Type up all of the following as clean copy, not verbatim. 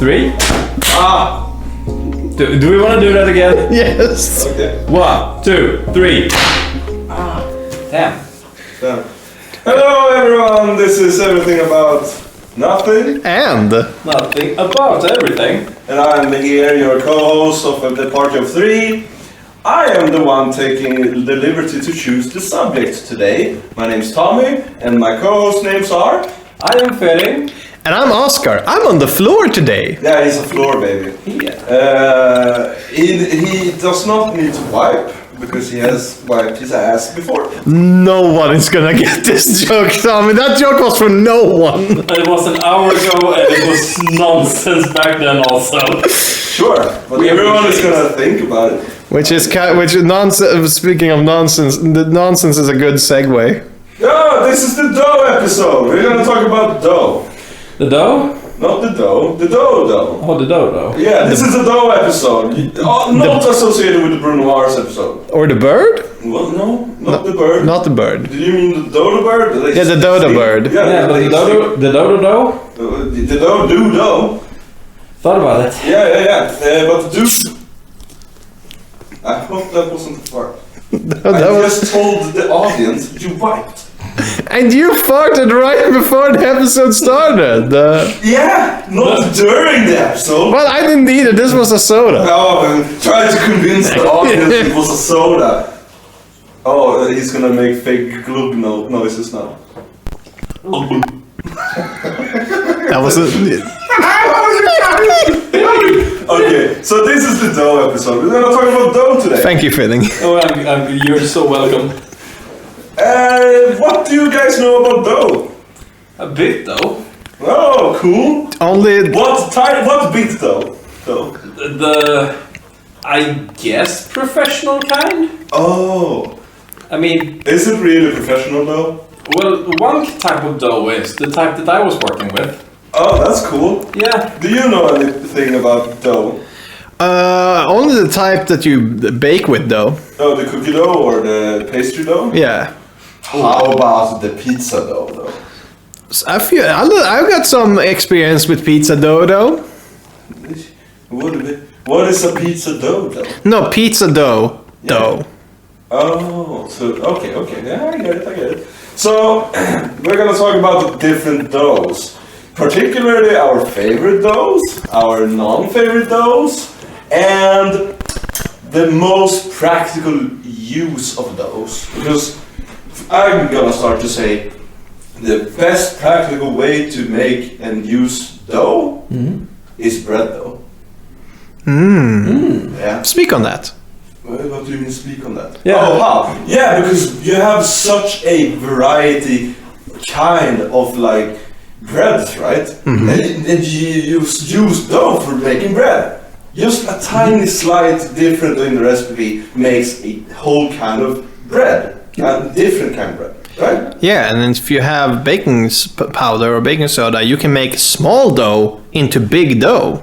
3. Do we want to do that again? Yes. Okay. 1, 2, 3. Damn. Hello everyone, this is Everything About Nothing. And Nothing about everything. And I'm here, your co-host of the Party of 3. I am the one taking the liberty to choose the subject today. My name's Tommy, and my co-host names are... I am Fering. And I'm Oscar. I'm on the floor today. Yeah, he's a floor baby. Yeah. He does not need to wipe, because he has wiped his ass before. No one is gonna get this joke, Tommy. That joke was for no one. It was an hour ago and it was nonsense back then also. Sure, but everyone is gonna think about it. Which is nonsense. Speaking of nonsense, the nonsense is a good segue. Oh, this is the dough episode. We're gonna talk about dough. The dough? Not the dough, the dough. Oh, the dough though. Yeah, this is a dough episode. Not associated with the Bruno Mars episode. Or the bird? Well, no, not the bird. Not the bird. Did you mean the dodo bird? Yeah, the dodo bird. Yeah, but the dodo dough? The dough do dough. Thought about it. Yeah. But the do... I hope that wasn't a fart. I just told the audience you wiped. And you farted right before the episode started. Yeah, not during the episode. Well, I didn't either. This was a soda. Oh, and try to convince the audience it was a soda. Oh, he's gonna make fake glug noises now. That was it. Okay, so this is the dough episode. We're gonna talk about dough today. Thank you, Filling. Oh, you're so welcome. What do you guys know about dough? A bit though. Oh, cool. Only What bit though? The, I guess, professional kind? Oh. I mean, Is it really professional though? well, one type of dough is the type that I was working with. Oh, that's cool. Yeah. Do you know anything about dough? only the type that you bake with, though. Oh, the cookie dough or the pastry dough? Yeah. How about the pizza dough though? I've got some experience with pizza dough, though. What is a pizza dough though? No, pizza dough. Dough. Oh, so okay, yeah, I get it. So we're gonna talk about the different doughs, particularly our favorite doughs, our non-favorite doughs, and the most practical use of doughs. Because I'm gonna start to say the best practical way to make and use dough is bread dough. Yeah. Speak on that. What do you mean speak on that? Yeah. Oh, how? Yeah, because you have such a variety kind of like breads, right? And you use dough for making bread. Just a tiny slight different in the recipe makes a whole kind of bread. A different kind of bread, right? Yeah, and then if you have baking powder or baking soda, you can make small dough into big dough.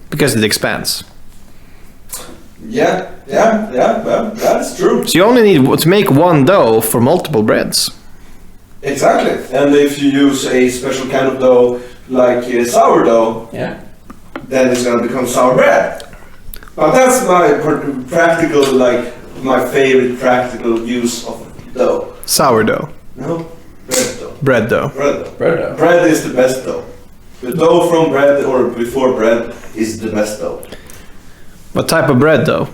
Because it expands. Yeah, that's true. So you only need to make one dough for multiple breads. Exactly. And if you use a special kind of dough, like sourdough, Yeah. then it's gonna become sour bread. But that's my practical, like, my favorite practical use of dough. Sourdough. No? Bread dough. Bread dough. Bread dough. Bread dough. Bread is the best dough. The dough from bread or before bread is the best dough. What type of bread dough?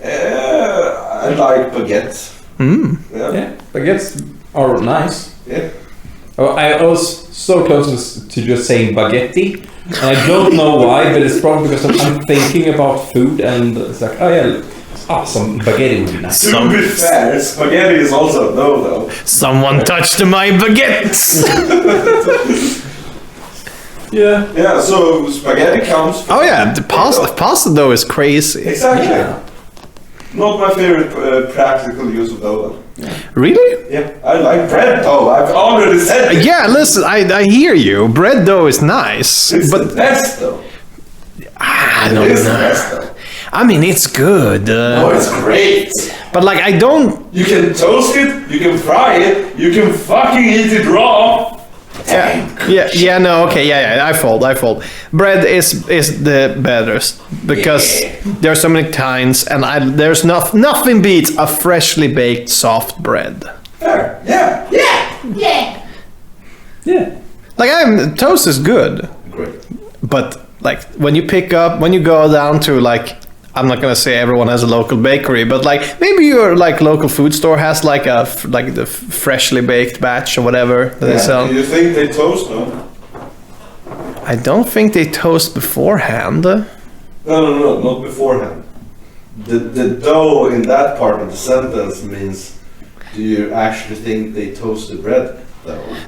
I like baguettes. Yeah. Baguettes are nice. Yeah. Oh, I was so close to just saying baguette, and I don't know why, but it's probably because I'm thinking about food, and it's like, oh yeah, some baguette would be nice. To be fair, spaghetti is also dough though. Someone touched my baguettes! Yeah. Yeah, so spaghetti counts. Oh yeah, the pasta dough is crazy. Exactly. Yeah. Not my favorite practical use of dough though. Really? Yeah, I like bread dough. I've already said it. Yeah, listen, I hear you. Bread dough is nice, It's but the best though. I It don't is the know. best though. I mean, it's good. Oh, it's great. But like, I don't. You can toast it, you can fry it, you can fucking eat it raw. Yeah. No. Okay. Yeah. I fold. Bread is the better because there are so many kinds, and there's nothing beats a freshly baked soft bread. Fair. Yeah. Like toast is good. Great. But like when you go down to like, I'm not gonna say everyone has a local bakery, but like maybe your like local food store has like the freshly baked batch or whatever that they sell. Do you think they toast? No. I don't think they toast beforehand. No, not beforehand. The dough in that part of the sentence means, do you actually think they toast the bread?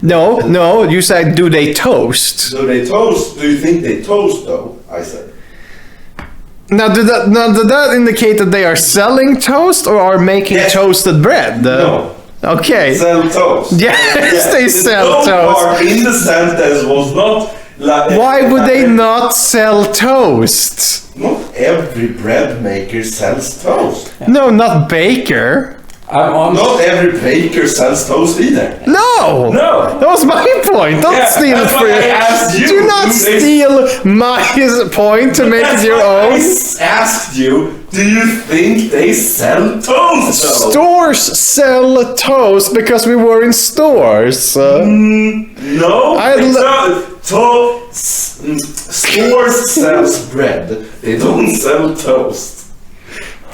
No, you said, do they toast? Do they toast? Do you think they toast though? I said. Now, did that indicate that they are selling toast or are making toasted bread? No. Okay. Sell toast. Yes, they sell the toast. Part in the sentence was not like. Why would they not sell toast? Not every bread maker sells toast. No, not baker. Not every baker sells toast either. No! That was my point. Don't steal it for you. Do not steal my point to make it your own. I asked you, do you think they sell toast though? Stores sell toast because we were in stores. No, stores sells bread. They don't sell toast.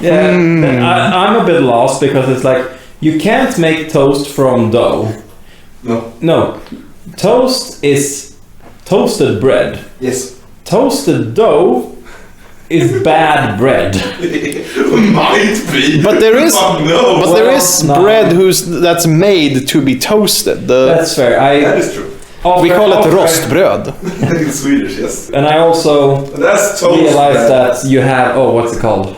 Yeah, I'm a bit lost because it's like you can't make toast from dough. No, toast is toasted bread. Yes. Toasted dough is bad bread. Might be. But there is, no. there is bread that's made to be toasted. That's fair. That is true. We call it rostbröd. In Swedish, yes. And I also realized that you have what's it called?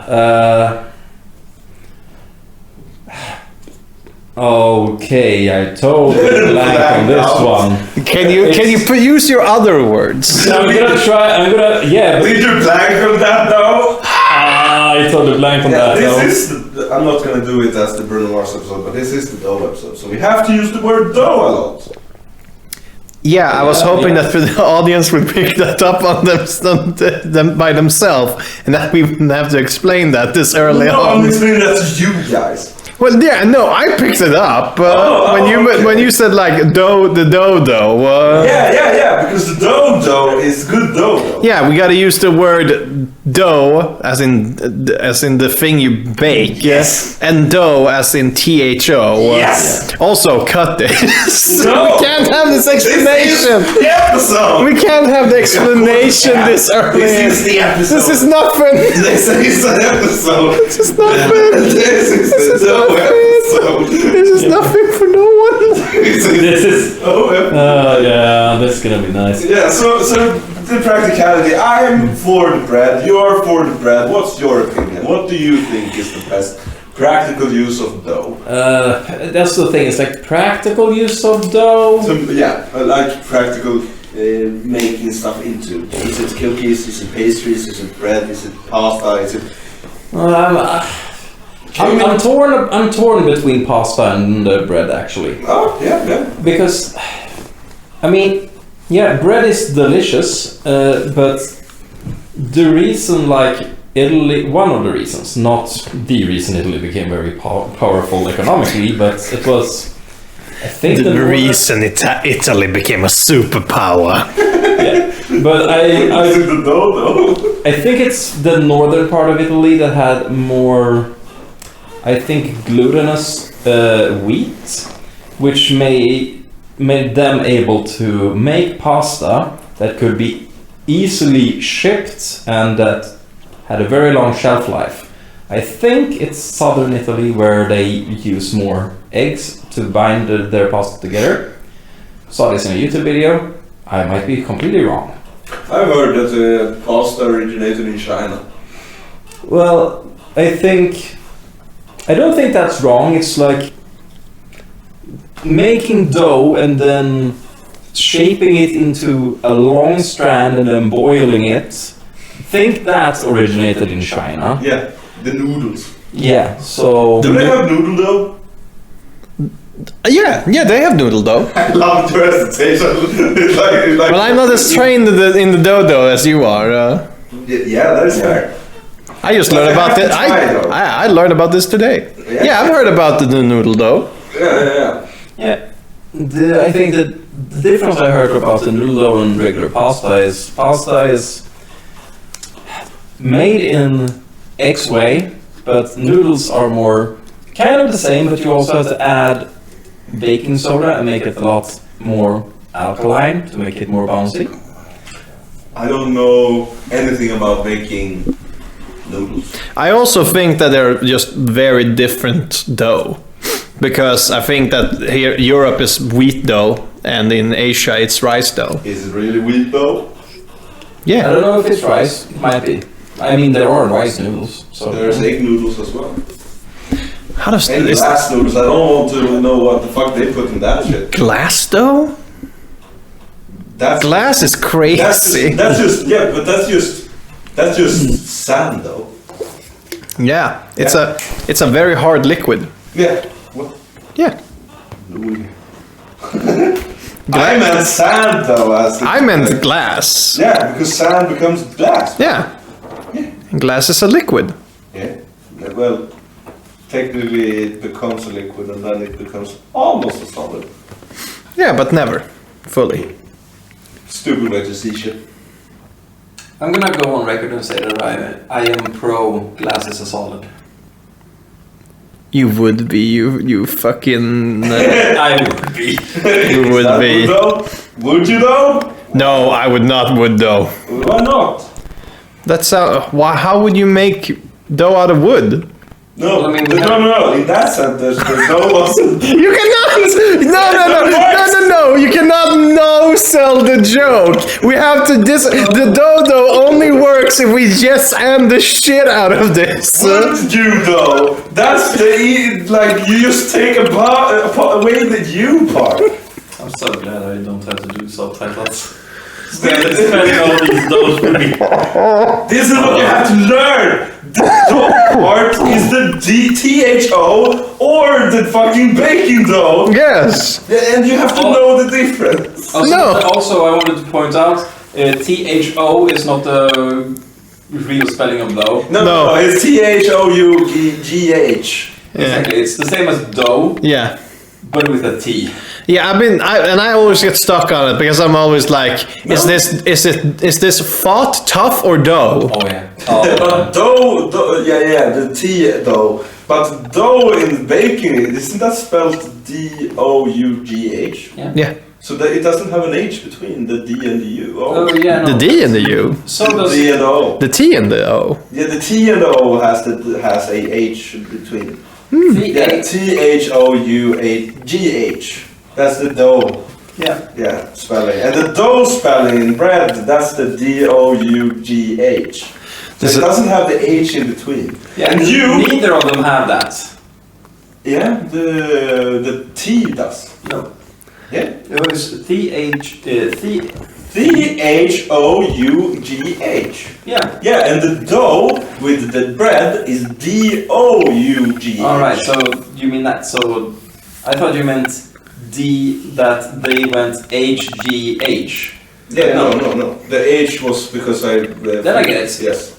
Okay, I totally blank on this one. Can you use your other words? I'm gonna try. Did you blank on that though? I totally blank on that though. I'm not gonna do it as the Bruno Mars episode, but this is the dough episode, so we have to use the word dough a lot. Yeah, I was hoping that the audience would pick that up on them by themselves, and that we wouldn't have to explain that this early on. No, I'm explaining that to you guys. Well, yeah, no, I picked it up when you said like the dough. Yeah, because the dough is good dough. Yeah, we got to use the word dough as in the thing you bake. Yes. And dough as in THO. Yes. Also, cut this. No. We can't have this explanation. This is the episode. We can't have the explanation this early. This is the episode. This is nothing. This is an episode. This is nothing. This is the dough episode. This is nothing for no one. This is yeah, this is gonna be nice. Yeah, so the practicality. I'm for the bread. You're for the bread. What's your opinion? What do you think is the best practical use of dough? That's the thing. It's like practical use of dough. So, yeah, I like practical making stuff into. Is it cookies? Is it pastries? Is it bread? Is it pasta? Is it? I'm torn between pasta and bread actually. Oh yeah. Because, I mean, yeah, bread is delicious, but the reason, like Italy, one of the reasons, not the reason Italy became very powerful economically, but it was, I think, the reason Italy became a superpower. Yeah, but I think it's the northern part of Italy that had more, I think, glutinous wheat, which made them able to make pasta that could be easily shipped and that had a very long shelf life. I think it's southern Italy where they use more eggs to bind their pasta together. Saw this in a YouTube video. I might be completely wrong. I've heard that pasta originated in China. Well, I don't think that's wrong. It's like making dough and then shaping it into a long strand and then boiling it. I think that originated in China. Yeah, the noodles. Yeah, so... Do they have noodle dough? Yeah, they have noodle dough. I love the presentation. It's like, Well, I'm not as trained in the dough as you are. Yeah, that is fair. I just But learned you about have this. to try, though. I learned about this today. Yeah, I've heard about the noodle dough. Yeah. Yeah. I think that the difference I heard about the noodle dough and regular pasta is made in X way, but noodles are more kind of the same, but you also have to add baking soda and make it a lot more alkaline to make it more bouncy. I don't know anything about making noodles. I also think that they're just very different dough. Because I think that here Europe is wheat dough and in Asia it's rice dough. Is it really wheat dough? I Yeah. don't know if it's rice, it might be. I mean, there are rice noodles, so There's egg noodles as well. How does And this glass noodles, I don't want to know what the fuck they put in that shit. glass dough? That's Glass is that's crazy. that's just yeah, but that's just sand though. Yeah, it's a very hard liquid. Yeah. What? Yeah. I meant sand though. I meant glass. Yeah, because sand becomes glass. Yeah. And glass is a liquid. Yeah. Well, technically it becomes a liquid and then it becomes almost a solid. Yeah, but never fully. Stupid way to see shit. I'm gonna go on record and say that I am pro glass is a solid. You would be, you fucking. I would be. You would That be. though? Would you though? No, I would not. Would though. Why not? That's why. How would you make dough out of wood? No, Well, I mean, no. In that sentence, the dough wasn't. You cannot. No. You cannot no sell the joke. We have to the dough only works if we just end the shit out of this. Would you though? That's the like you just take away the you part. I'm so glad I don't have to do subtitles. Spending all these those for me. This is what you have to learn. The dough part is the THO or the fucking baking dough. Yes. And you have to know the difference. Also, I wanted to point out, THO is not the real spelling of dough. No, it's THOUGH. Exactly, it's the same as dough, Yeah. but with a T. Yeah, I always get stuck on it because I'm always like, is this fought, tough, or dough? Oh yeah. But dough, the T dough. But dough in baking, isn't that spelled DOUGH? Yeah. So that it doesn't have an H between the D and the U. Oh yeah. The No. D and the U. So The does D and the O. The T and the O. Yeah, the T and the O has a H between. Yeah, THOUGH. That's the dough. Yeah. Spelling. And the dough spelling in bread, that's the DOUGH. So it doesn't have the H in between. Yeah. And Neither of them have that. Yeah, the T does. No. Yeah. It was THOUGH. Yeah. Yeah, and the dough with the bread is DOUGH. All right. So you mean that? So I thought you meant that they went HGH. Yeah, no. The H was because I. Then I get it. Yes.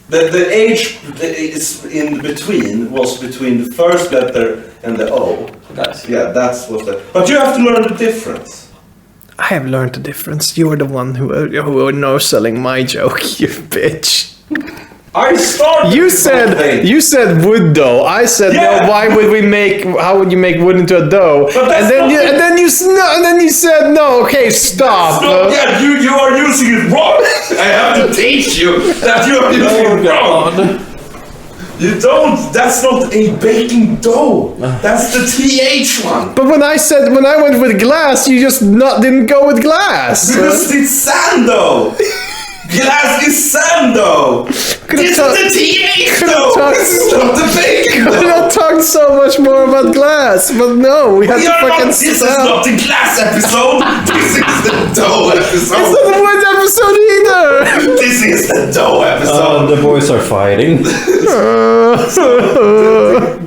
The H is in between was between the first letter and the O. Guys. Yeah, that's what the. But you have to learn the difference. I have learned the difference. You're the one who are no selling my joke, you bitch. I started. You with something. said wood dough. I said Yeah. no. Why would we make? How would you make wood into a dough? But that's not it. And then you said no. Okay, stop. No, yeah, you are using it wrong. I have to teach you that you are using it wrong. You don't. That's not a baking dough. That's the TH one. But when I went with glass, you just didn't go with glass. Because it's sand dough. Glass is sand dough. This is the TH dough. This is not the baking Could dough. have talked so much more about glass, but no, we had to fucking This is stop. not the glass episode. This is the dough It's episode. not the wood episode either. This is the dough episode. The boys are fighting.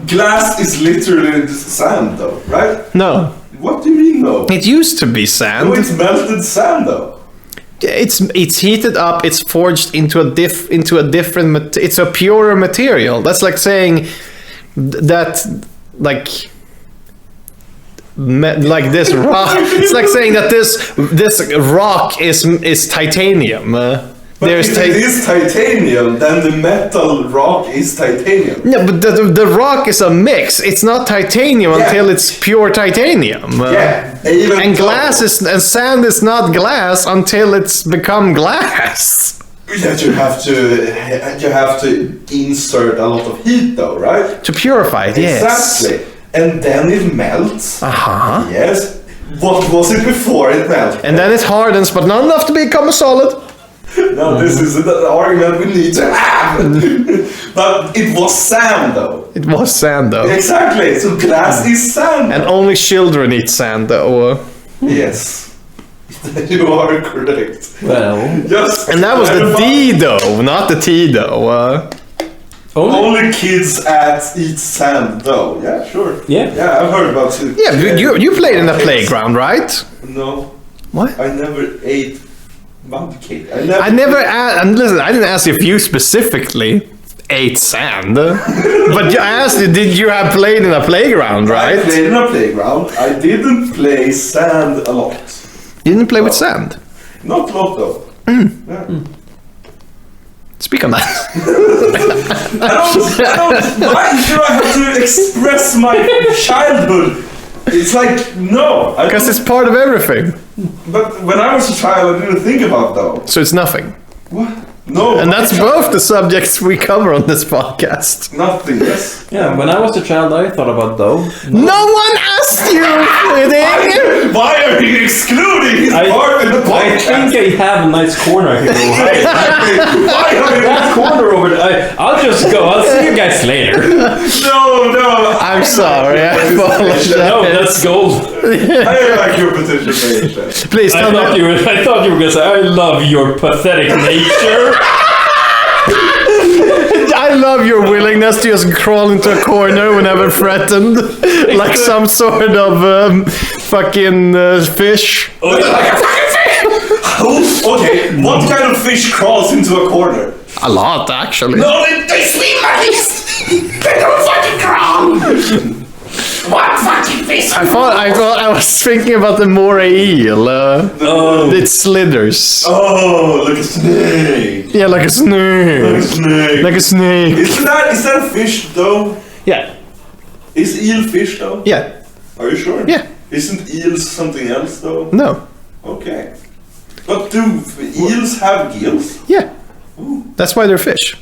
Glass is literally sand, though, right? No, What do you mean, though? it used to be sand. No, it's melted sand, though. It's heated up. It's forged into a different. It's a purer material. That's like saying that like this rock. It's like saying that this rock is titanium. But if it is titanium, then the metal rock is titanium. No, but the rock is a mix. It's not titanium until it's pure titanium. And glass and sand is not glass until it's become glass. That you have to insert a lot of heat, though, right? To purify it, yes. Exactly. And then it melts. Uh-huh. Yes. What was it before it melted? And then it hardens, but not enough to become a solid. No, this is the argument we need to have. But it was sand, though. It was sand, though. Exactly. So glass is sand. And only children eat sand, though. Yes. You are correct. Well, Just And that was the D, though, not the T, though. Only kids eat sand, though. Yeah, sure. Yeah. Yeah, I've heard about it. Yeah, you played in the playground, right? No. What? I never ate mud cake. I never asked, listen, I didn't ask if you specifically ate sand. But I asked you, did you have played in a playground, right? I played in a playground. I didn't play sand a lot. You didn't play with sand? Not a lot, though. Yeah. Speak on that. Why do I have to express my childhood? It's like, no. Because it's part of everything. But when I was a child, I didn't think about though. So it's nothing. What? No. And that's both the subjects we cover on this podcast. Nothing, yes. yeah, when I was a child, I thought about dough. No one asked you! Why are you excluding his part in the I podcast? think I have a nice corner I can go hide. Why are you... That corner over there. I'll just go. I'll see you guys later. No. I'm sorry, I apologize. No, that's gold. I like your participation. Please I tell me. thought you were gonna say, I love your pathetic nature. I love your willingness to just crawl into a corner whenever threatened, like some sort of fucking fish. Okay, what kind of fish crawls into a corner? A lot, actually. No, they swim like this. They don't fucking crawl. What fucking fish? I thought I was thinking about the moray eel. It slithers. Oh, like a snake. Yeah, like a snake. Like a snake. Is that a fish though? Yeah. Is eel fish though? Yeah. Are you sure? Yeah. Isn't eels something else though? No. Okay. But do eels have gills? Yeah. That's why they're fish.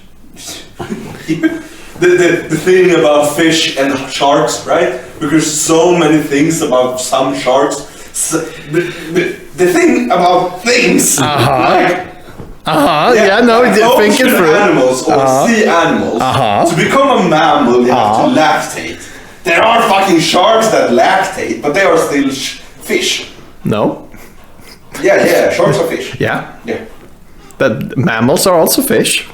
The thing about fish and sharks, right? Because so many things about some sharks. The thing about things. Yeah, no, think it ocean through. animals or sea animals. To become a mammal, you have to lactate. There are fucking sharks that lactate, but they are still fish. No. Yeah, sharks are fish. Yeah. Yeah. But mammals are also fish.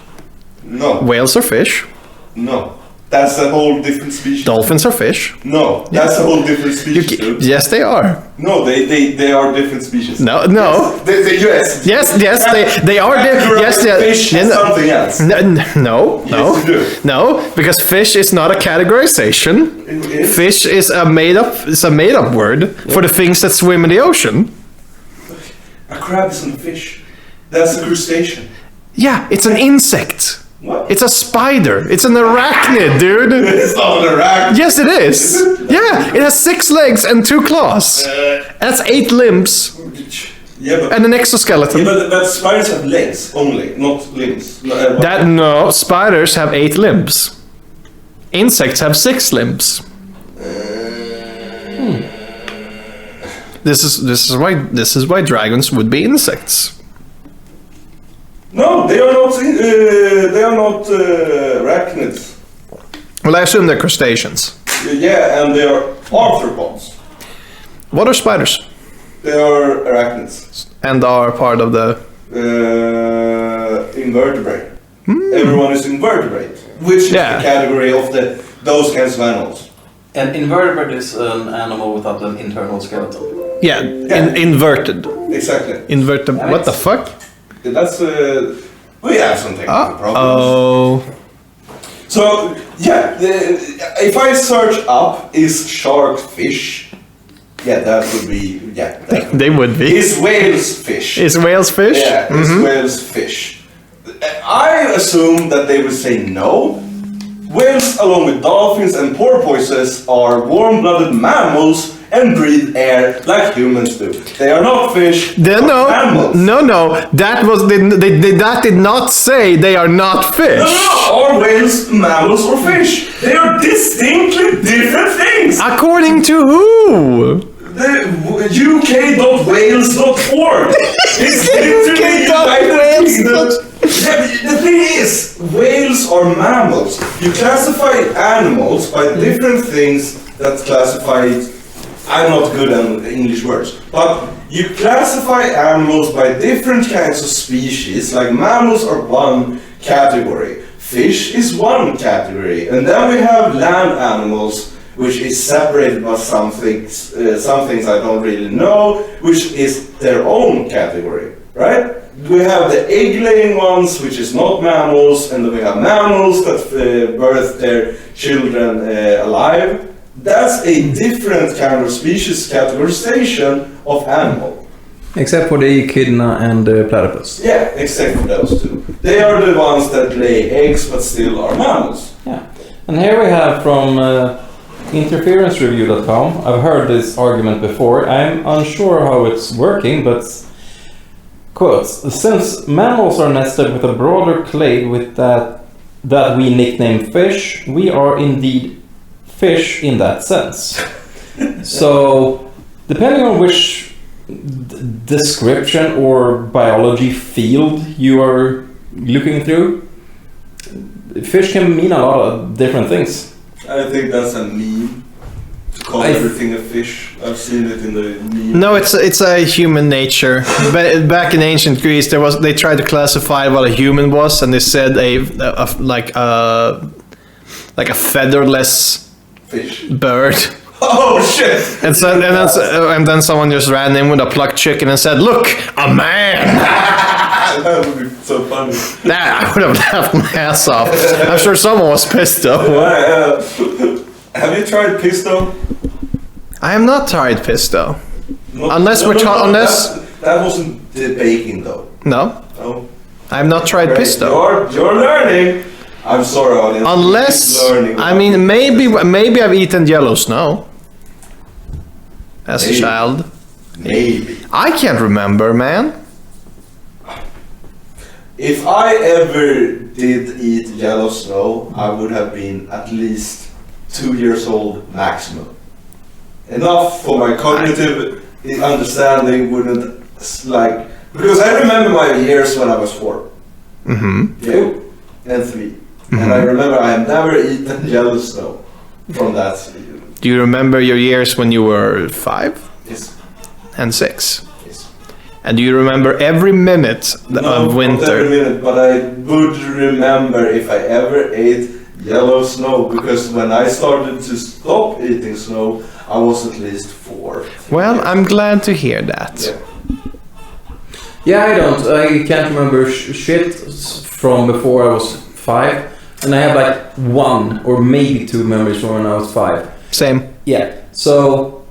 No. Whales are fish. No. That's a whole different species. Dolphins are fish. No, that's a whole different species. Dude. Yes, they are. No, they are different species. No. Yes. Yes, they are. Yes, fish is something else. No. Yes, you do. No, because fish is not a categorization. It is. Fish is a made up word for the things that swim in the ocean. A crab isn't a fish. That's a crustacean. Yeah, it's an insect. What? It's a spider. It's an arachnid, dude. It's not an arachnid. Yes, it is. Yeah, it has 6 legs and 2 claws. That's 8 limbs Yeah, but and an exoskeleton. but spiders have legs only, not limbs. No, spiders have 8 limbs. Insects have 6 limbs. This is why dragons would be insects. No, they are not. They are not arachnids. Well, I assume they're crustaceans. Yeah, and they are arthropods. What are spiders? They are arachnids. And are part of the. invertebrate. Everyone is invertebrate, which is the category of those kinds of animals. An invertebrate is an animal without an internal skeleton. Yeah, inverted. Exactly. Inverted. What the fuck? That's we have some technical problems. Oh. So if I search up is shark fish, that would be They would be. Is whales fish? Is whales fish? Yeah, is whales fish? I assume that they would say no. Whales, along with dolphins and porpoises, are warm-blooded mammals and breathe air like humans do. They are not fish, but mammals. No. That did not say they are not fish. No. Are whales mammals or fish? They are distinctly different things. According to who? The UK.wales.org. It's literally UK.wales. The thing is, whales are mammals. You classify animals by different things that classify. I'm not good at English words, but you classify animals by different kinds of species. Like mammals are one category, fish is one category, and then we have land animals, which is separated by some things I don't really know, which is their own category, right? We have the egg-laying ones, which is not mammals, and then we have mammals that birth their children alive. That's a different kind of species categorization of animal. Except for the echidna and the platypus. Yeah, except for those two. They are the ones that lay eggs but still are mammals. Yeah. And here we have from interferencereview.com. I've heard this argument before. I'm unsure how it's working, but quotes, since mammals are nested with a broader clade with that we nickname fish, we are indeed fish in that sense. So, depending on which description or biology field you are looking through, fish can mean a lot of different things. I think that's a meme. To call everything a fish. I've seen it in the meme. No, it's a human nature. Back in ancient Greece, they tried to classify what a human was, and they said like a featherless fish bird. Oh shit! And then someone just ran in with a plucked chicken and said, "Look, a man." That would be so funny. Nah, I would have laughed my ass off. I'm sure someone was pissed though. Have you tried pisto? I have not tried pisto. That wasn't the baking though. No. Oh. I have not tried pisto. You're learning. I'm sorry, audience. Unless, I mean, maybe I've eaten yellow snow as a child. Maybe. I can't remember, man. If I ever did eat yellow snow, I would have been at least 2 years old maximum. Enough for my cognitive understanding wouldn't because I remember my years when I was 4. Mm-hmm. Yeah, and 3. And I remember I have never eaten yellow snow from that. Do you remember your years when you were 5? Yes. And 6? Yes. And do you remember every minute of winter? Not every minute, but I would remember if I ever ate yellow snow, because when I started to stop eating snow, I was at least 4. Well, I'm glad to hear that. Yeah, I don't. I can't remember shit from before I was 5. And I have like 1 or maybe 2 memories from when I was 5. Same. Yeah. So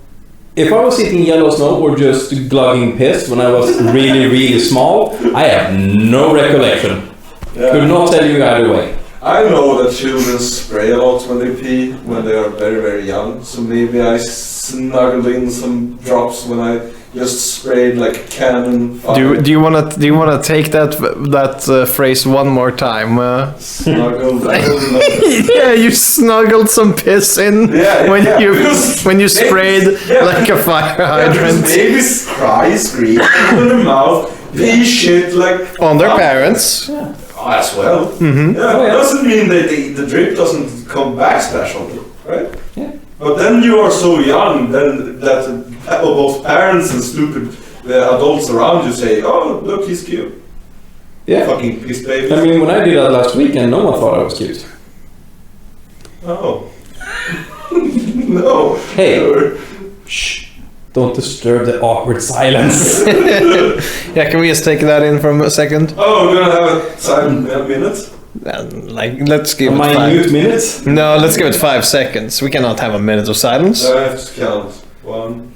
if I was eating yellow snow or just glugging piss when I was really, really small, I have no recollection. Could not tell you either way. I know that children spray a lot when they pee, when they are very, very young. So maybe I snuggled in some drops when I just sprayed like a cannon fire. Do you wanna take that phrase one more time? Snuggled. Yeah, you snuggled some piss in when you sprayed like a fire hydrant. Babies cry, scream, open their mouth, pee shit like on their parents. As well. Mm-hmm. Yeah, it doesn't mean that the drip doesn't come back specially, right? Yeah. But then you are so young then that both parents and stupid adults around you say, "Oh, look, he's cute." Yeah. Fucking piss babies. I mean, when I did that last weekend, no one thought I was cute. Oh. No. Hey. Never. Shh. Don't disturb the awkward silence. Yeah, can we just take that in for a second? Oh, we're gonna have a silent minute? Like, let's give it My 5. mute minutes? No, let's give it 5 seconds. We cannot have a minute of silence. I have to count. 1,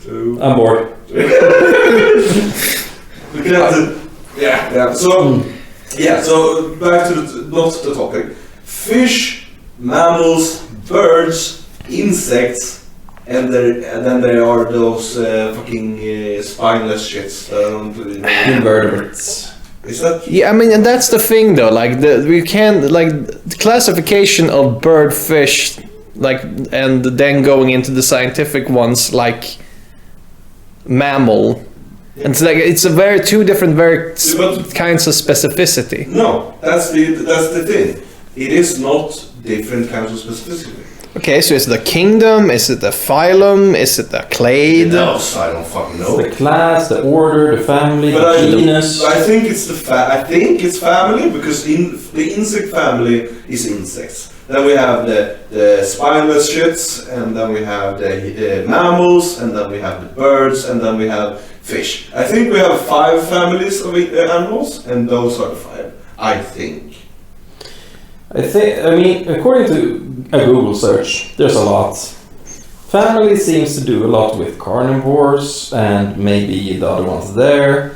2. I'm bored. We can have to. Yeah. So, so back to not the topic. Fish, mammals, birds, insects, and then there are those fucking spineless shits. Invertebrates. Is that? Yeah, I mean, and that's the thing though. Like we can't like the classification of bird, fish, like, and then going into the scientific ones like mammal. And it's like it's a very two different kinds of specificity. No, that's the thing. It is not different kinds of specificity. Okay, so is it a kingdom? Is it a phylum? Is it a clade? No, I don't fucking know. The class, the order, the family, But the genus. I think it's I think it's family because the insect family is insects. Then we have the spineless shits, and then we have the mammals, and then we have the birds, and then we have fish. I think we have 5 families of animals, and those are the 5. I think. I mean, according to a Google search, there's a lot. Family seems to do a lot with carnivores, and maybe the other ones there.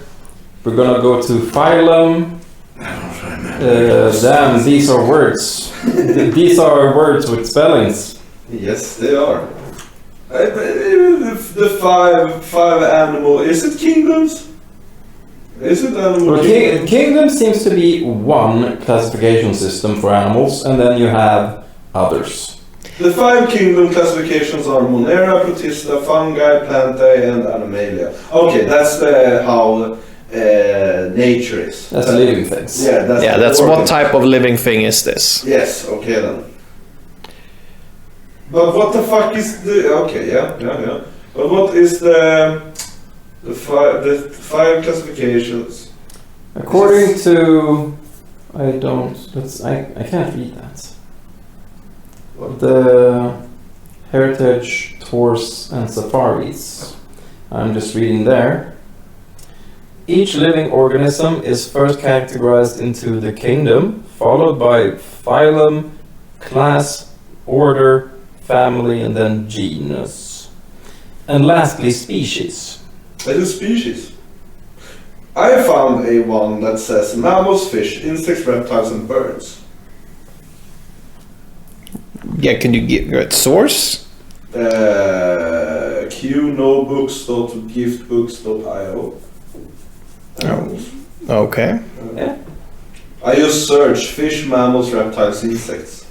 We're gonna go to phylum. Damn, these are words. These are words with spellings. Yes, they are. The 5 animal. Is it kingdoms? Is it animal? Well, kingdom seems to be one classification system for animals, and then you have others. The 5 kingdom classifications are Monera, Protista, Fungi, Plantae, and Animalia. Okay, that's how nature is. That's living things. Yeah, That's what type of living thing is this? Yes, okay then. But what the fuck is the... Okay, yeah. But what is the 5 classifications? According to... I can't read that. What? The Heritage Tours and Safaris. I'm just reading there. Each living organism is first categorized into the kingdom, followed by phylum, class, order, family, and then genus. And lastly, species. That is species. I found a one that says mammals, fish, insects, reptiles, and birds. Yeah, can you give your source? qnotebooks.giftbooks.io. Oh, okay. Yeah. I just searched fish, mammals, reptiles, insects,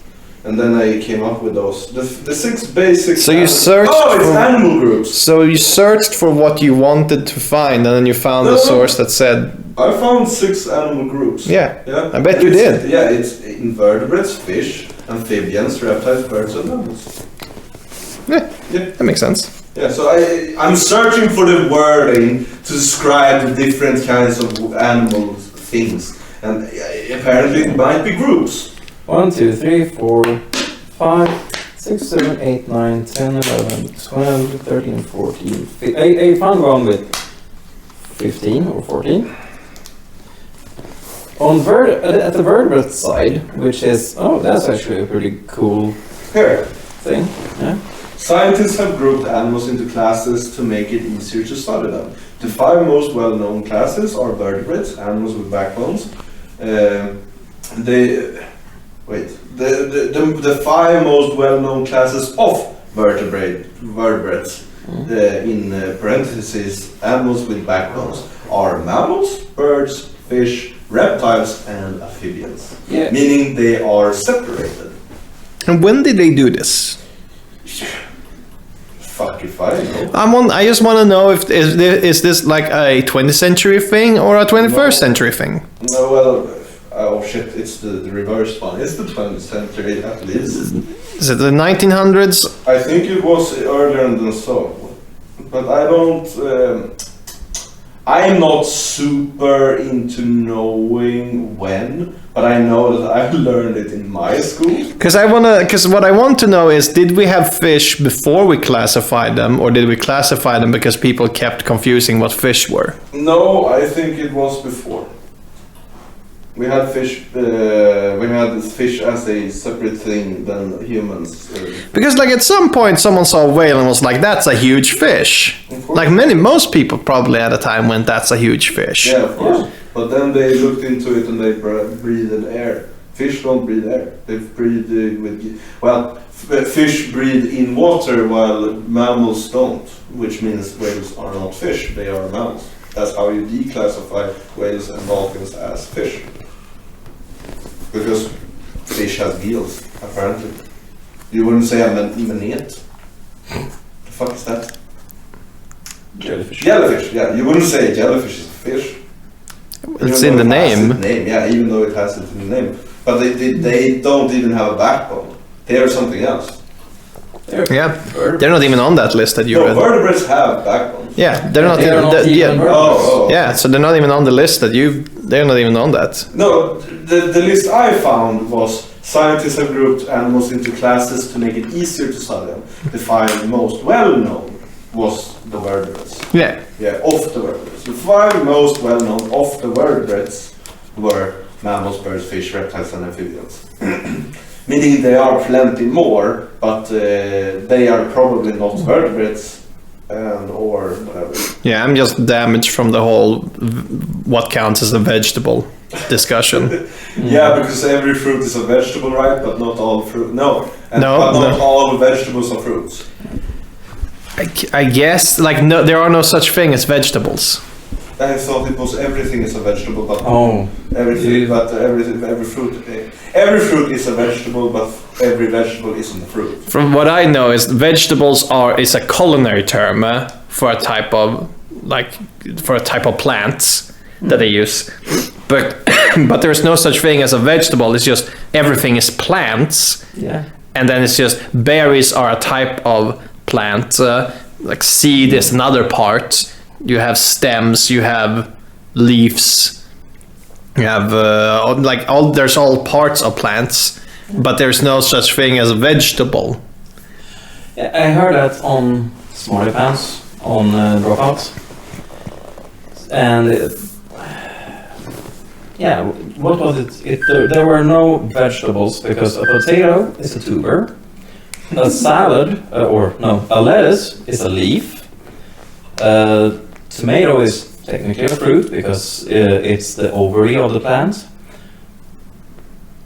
and then I came up with those. The 6 basic. So you searched Oh, it's for- animal groups. So you searched for what you wanted to find, and then you found a No. source that said, I found 6 animal groups. yeah, Yeah. I bet you It's- did. Yeah, it's invertebrates, fish, amphibians, reptiles, birds, and mammals. Yeah, Yeah. that makes sense. Yeah, so I'm searching for the wording to describe the different kinds of animal things, and apparently it might be groups. 1, 2, 3, 4, 5, 6, 7, 8, 9, 10, 11, 12, 13, 14. I found one with 15 or 14. At the vertebrate side, which is, that's actually a pretty cool Here, thing. Yeah. scientists have grouped animals into classes to make it easier to study them. The 5 most well-known classes are vertebrates, animals with backbones. The 5 most well-known classes of vertebrates, in parentheses, animals with backbones, are mammals, birds, fish, reptiles, and amphibians. Yeah. Meaning they are separated. And when did they do this? Fuck if I know. I just want to know if is this like a 20th century thing or a 21st century thing? No, well, oh shit, it's the reverse one. It's the 20th century at least. Is it the 1900s? I think it was earlier than so. But I don't... I'm not super into knowing when, but I know that I learned it in my school. Because what I want to know is, did we have fish before we classified them, or did we classify them because people kept confusing what fish were? No, I think it was before. We had fish. We had fish as a separate thing than humans. Because like at some point someone saw a whale and was like, "That's a huge fish." Like most people probably at a time went, "That's a huge fish." Yeah, of course. But then they looked into it and they breathed air. Fish don't breathe air. They breathe with fish breathe in water while mammals don't, which means whales are not fish. They are mammals. That's how you declassify whales and dolphins as fish. Because fish has gills, apparently. You wouldn't say a manet. The fuck is that? Jellyfish. Jellyfish, yeah. You wouldn't say jellyfish is a fish. It's in the name. Yeah, even though it has it in the name. But they don't even have a backbone. They are something else. They're not even on that list that you read. Vertebrates have backbones. Yeah, they're not even. Yeah, so they're not even on the list that you. They're not even on that. No, the list I found was scientists have grouped animals into classes to make it easier to study them. The five most well-known was the vertebrates. Yeah. Yeah, of the vertebrates. The five most well-known of the vertebrates were mammals, birds, fish, reptiles, and amphibians. Meaning there are plenty more, but they are probably not vertebrates or whatever. Yeah, I'm just damaged from the whole what counts as a vegetable discussion. Yeah, because every fruit is a vegetable, right? But not all fruit. No, but not all vegetables are fruits. I guess, like, no, there are no such thing as vegetables. I thought it was everything is a vegetable, but every fruit is a vegetable, but every vegetable isn't a fruit. From what I know, is vegetables is a culinary term for a type of plants that they use, but but there's no such thing as a vegetable. It's just everything is plants. Yeah. And then it's just berries are a type of plant, like seed is another part. You have stems, you have leaves, you have there's all parts of plants, but there's no such thing as a vegetable. Yeah, I heard that on Smarty Pants on Dropouts, and what was it? There were no vegetables because a potato is a tuber, a salad a lettuce is a leaf. Tomato is technically a fruit because it's the ovary of the plant.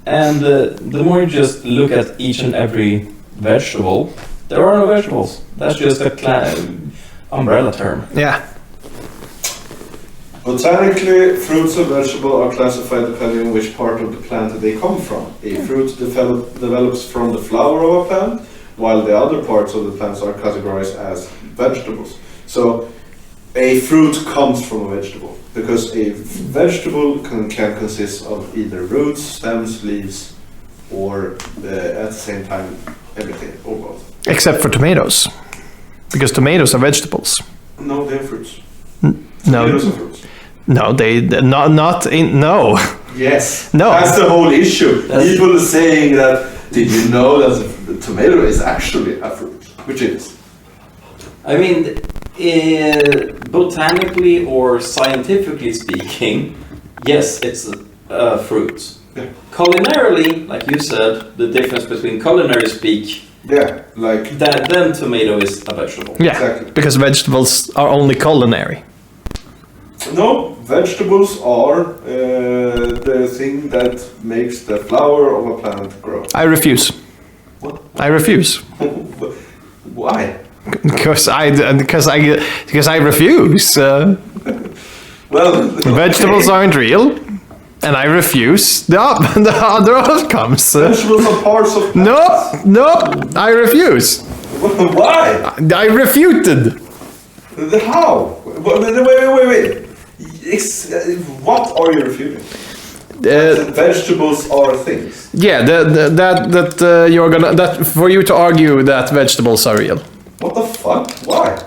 And the more you just look at each and every vegetable, there are no vegetables. That's just a umbrella term. Yeah. Botanically, fruits and vegetables are classified depending on which part of the plant they come from. A fruit develops from the flower of a plant, while the other parts of the plants are categorized as vegetables. So a fruit comes from a vegetable, because a vegetable can consist of either roots, stems, leaves, or at the same time everything, or both. Except for tomatoes, because tomatoes are vegetables. No, they're fruits. No. Tomatoes are fruits. No, no. Yes. No. That's the whole issue. People are saying that, did you know that the tomato is actually a fruit? Which it is. I mean, botanically or scientifically speaking, yes, it's a fruit. Yeah. Culinarily, like you said, the difference between culinary speak, then tomato is a vegetable. Yeah, exactly. Because vegetables are only culinary. No, vegetables are the thing that makes the flower of a plant grow. I refuse. What? I refuse. Why? Because I refuse. Well, vegetables aren't real, and I refuse the other outcomes. Vegetables are parts of plants. No, I refuse. Why? I refuted. How? Wait. What are you refuting? Vegetables are things. Yeah, that for you to argue that vegetables are real. What the fuck? Why?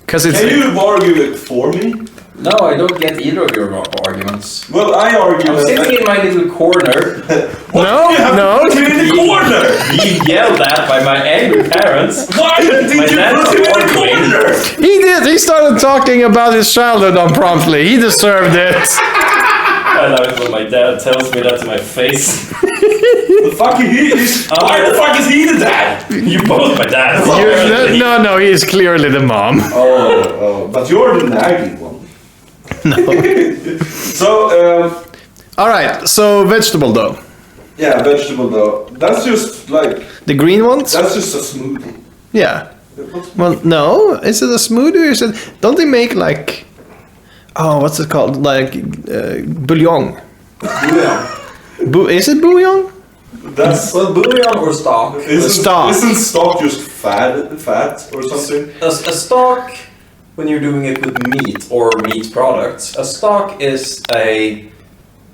Because it's. Can you argue it for me? No, I don't get either of your arguments. Well, I argue I'm sitting in my little corner, No, no. Put him in the corner! being yelled at by my angry parents. Why did My you dad's put him in the arguing. corner? He did. He started talking about his childhood unpromptly. He deserved it. I love it when my dad tells me that to my face. The fuck is why the fuck is he the dad? You both my dad. No, he is clearly the mom. Oh, but you're the nagging one. No. So, All right. So vegetable dough. yeah, vegetable dough. That's just like, The green ones. that's just a smoothie. Yeah. Well, no. Is it a smoothie? Or is it? Don't they make like? Oh, what's it called? Like bouillon. Yeah. Is it bouillon? That's, Well, bouillon or stock. stock. Isn't stock just fat or something? A stock, when you're doing it with meat or meat products, a stock is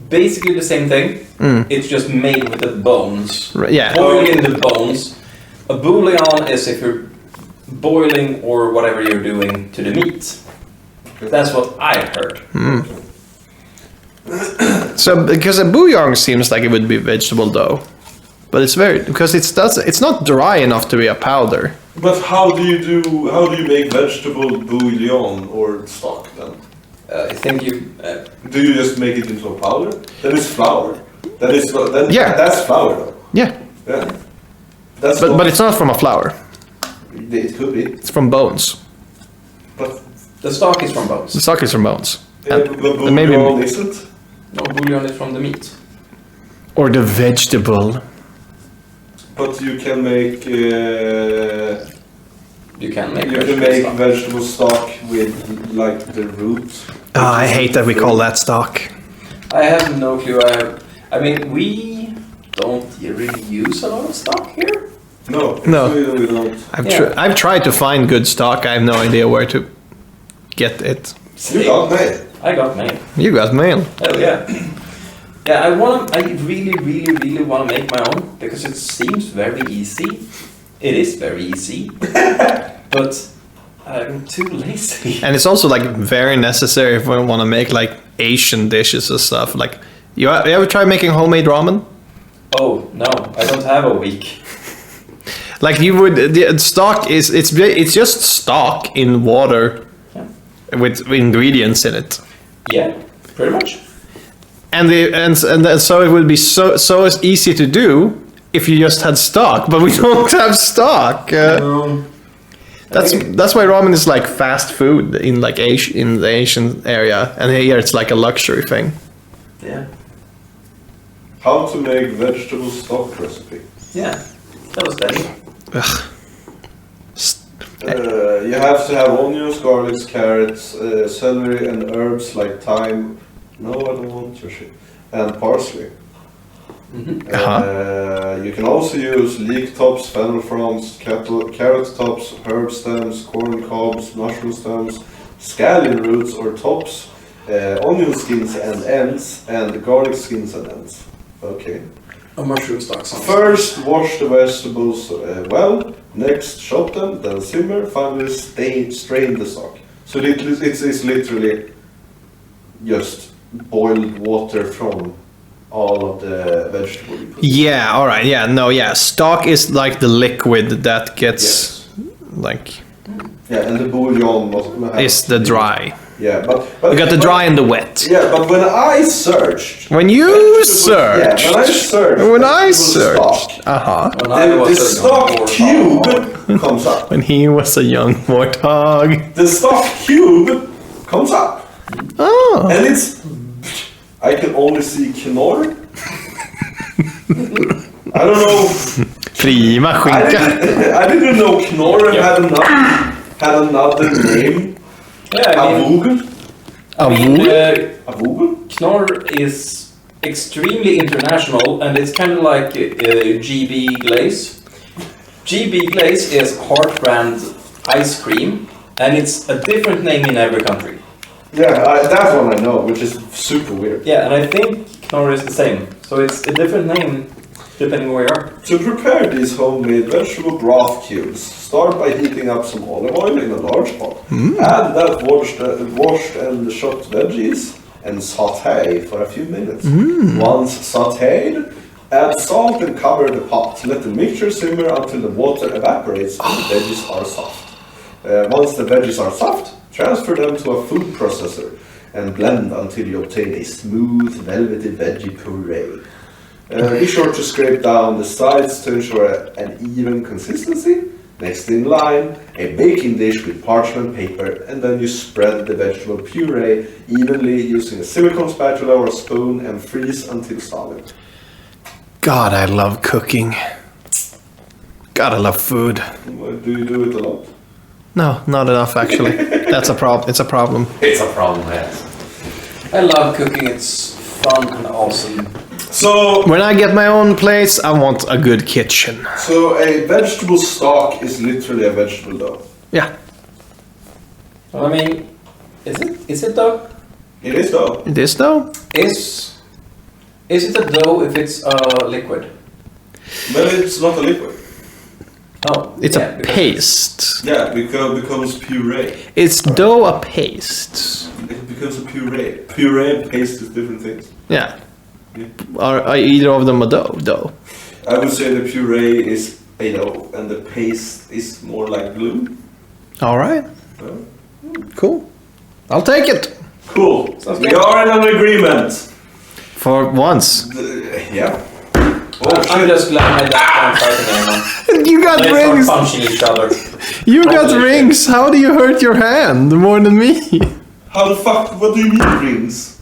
basically the same thing. It's just made with the bones. Right, yeah. Boiling the bones. A bouillon is if you're boiling or whatever you're doing to the meat. That's what I heard. So because a bouillon seems like it would be vegetable dough, but it's because it's not dry enough to be a powder. But how do you make vegetable bouillon or stock then? I think you. Do you just make it into a powder? Then it's flour. Yeah. That's flour though. Yeah, Yeah. That's but it's not from a flour. it could be. It's from bones. But The stock is from bones. The stock is from bones. but bouillon maybe- isn't. No, bouillon is from the meat. Or the vegetable. But you can make You can make. vegetable vegetable stock with like the root. I hate that we call that stock. I have no clue. I mean, we don't really use a lot of stock here. No. No. We don't. I've tried to find good stock. I have no idea where to get it. You got mail. I got mail. You got mail. Hell yeah. Yeah, I really want to make my own because it seems very easy. It is very easy. But I'm too lazy. And it's also like very necessary if we want to make like Asian dishes and stuff. Like, you ever try making homemade ramen? Oh, no, I don't have a week. Like the stock it's just stock in water with ingredients in it. Yeah, pretty much. And so it would be so easy to do if you just had stock, but we don't have stock. That's why ramen is like fast food in like in the Asian area, and here it's like a luxury thing. Yeah. How to make vegetable stock recipe. Yeah, that was that. You have to have onions, garlics, carrots, celery, and herbs like thyme. No, I don't want your shit. And parsley. You can also use leek tops, fennel fronds, carrot tops, herb stems, corn cobs, mushroom stems, scallion roots or tops, onion skins and ends, and garlic skins and ends. Okay. A mushroom stock sounds. First, wash the vegetables well. Next, chop them, then simmer. Finally, strain the stock. So it's literally just boiled water from all of the vegetable you put. Yeah, all right. Yeah, no, yeah. Stock is like the liquid that gets like Yeah, and the bouillon is the dry. Yeah, but You got the dry and the wet. Yeah, but when I searched. When you searched. Yeah, when I searched. When I vegetable searched. stock, Uh-huh. the stock cube comes up. When he was a young warthog. The stock cube comes up. Oh. And it's. I can only see Knorr. I don't know. Prima I skinka. didn't know Knorr had another name. Yeah, I mean, Avogel? Knorr is extremely international, and it's kind of like GB Glaze. GB Glaze is Heart brand ice cream, and it's a different name in every country. Yeah, that one I know, which is super weird. Yeah, and I think Knorr is the same. So it's a different name. depending where you are. To prepare these homemade vegetable broth cubes, start by heating up some olive oil in a large pot. Add that washed and chopped veggies and saute for a few minutes. Once sauteed, add salt and cover the pot. Let the mixture simmer until the water evaporates and the veggies are soft. Once the veggies are soft, transfer them to a food processor and blend until you obtain a smooth, velvety veggie puree. Be sure to scrape down the sides to ensure an even consistency. Next in line, a baking dish with parchment paper, and then you spread the vegetable puree evenly using a silicone spatula or spoon and freeze until solid. God, I love cooking. God, I love food. Do you do it a lot? No, not enough actually. That's a problem. It's a problem. It's a problem, yes. I love cooking. It's fun and awesome. So When I get my own place, I want a good kitchen. a vegetable stock is literally a vegetable dough. Yeah, Well, I mean, is it though? It is dough. it is though. Is it a dough if it's a liquid? But it's not a liquid. Oh, It's yeah, a because- paste. Yeah, because it becomes puree. It's dough a paste. It becomes a puree. Puree and paste is different things. Yeah. Are either of them a dough? Dough. I would say the puree is a dough and the paste is more like glue. All right. Well, Cool. I'll take it. cool. Sounds We good. are in an agreement. For once. Yeah. I'm just glad my dad can't fight anymore. You got They rings. start punching each other. You got Holy rings. How do you hurt your hand more than me? How the fuck? What do you mean rings?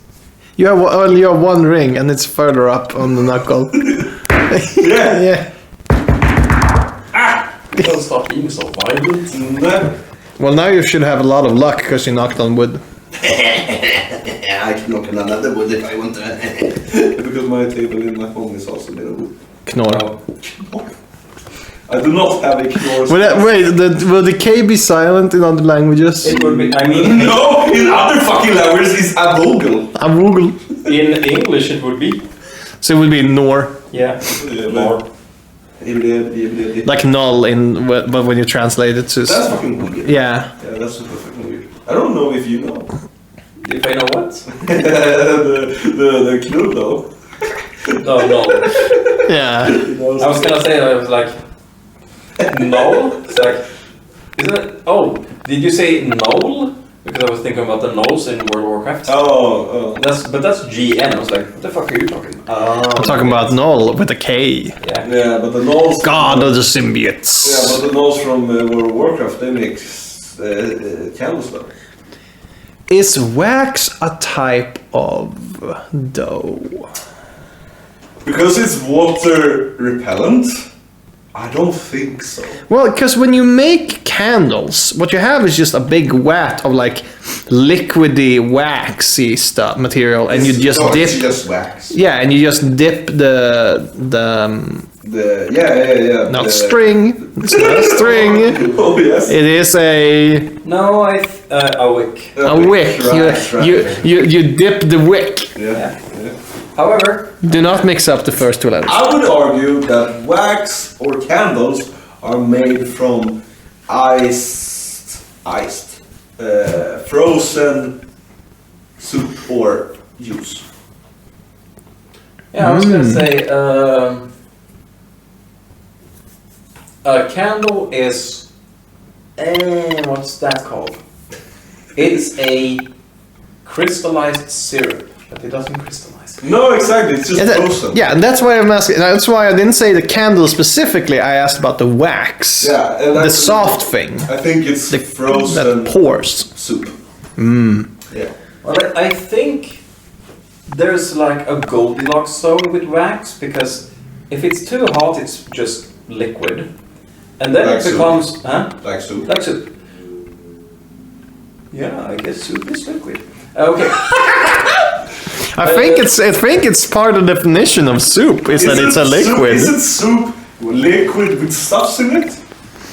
You have only have one ring, and it's further up on the knuckle. Yeah. Yeah. Don't stop being so violent. No. Well, now you should have a lot of luck because you knocked on wood. I can knock on another wood if I want to. Because my table in my home is also made of wood. Knorr. I do not have a knorr. Will the K be silent in other languages? It would be. I mean, No, in other fucking languages it's a vogel. A Google. in English it would be. So it will be Nor. Yeah. Yeah, More. That's Like null in, but when you translate it to. fucking weird. Yeah. Yeah, that's super fucking weird. I don't know if you know. If I know what? the knull though. No. Yeah. I was gonna say I was like, no. It's like, isn't it? Oh, did you say null? Because I was thinking about the nulls in World of Warcraft. Oh. But that's GN. I was like, what the fuck are you talking about? I'm talking about null with a K. Yeah. Yeah, but the nulls. God of the symbiotes. Yeah, but the nulls from World of Warcraft they make candles though. Is wax a type of dough? Because it's water repellent. I don't think so. Well, because when you make candles, what you have is just a big vat of like liquidy, waxy stuff material, and you just It's dip. just wax. Yeah, and you just dip the Yeah. not the- string. It's not a string. Oh yes. It is a No, a wick. wick. Right. You dip the wick. Yeah. However, Do not mix up the first two letters. I would argue that wax or candles are made from frozen soup or juice. yeah, I was gonna say a candle is what's that called? It's a crystallized syrup, but it doesn't crystallize. No, exactly. It's just frozen. Yeah, and that's why I'm asking. That's why I didn't say the candle specifically. I asked about the wax. Yeah, and The that's- soft thing. I think it's frozen That pours. soup. Yeah. Well, I think there's like a Goldilocks zone with wax because if it's too hot, it's just liquid, and then Like it soup. becomes Like soup. like soup. Yeah, I guess soup is liquid. Okay. I think it's part of the definition of soup is that it's a liquid. Isn't soup liquid with stuffs in it?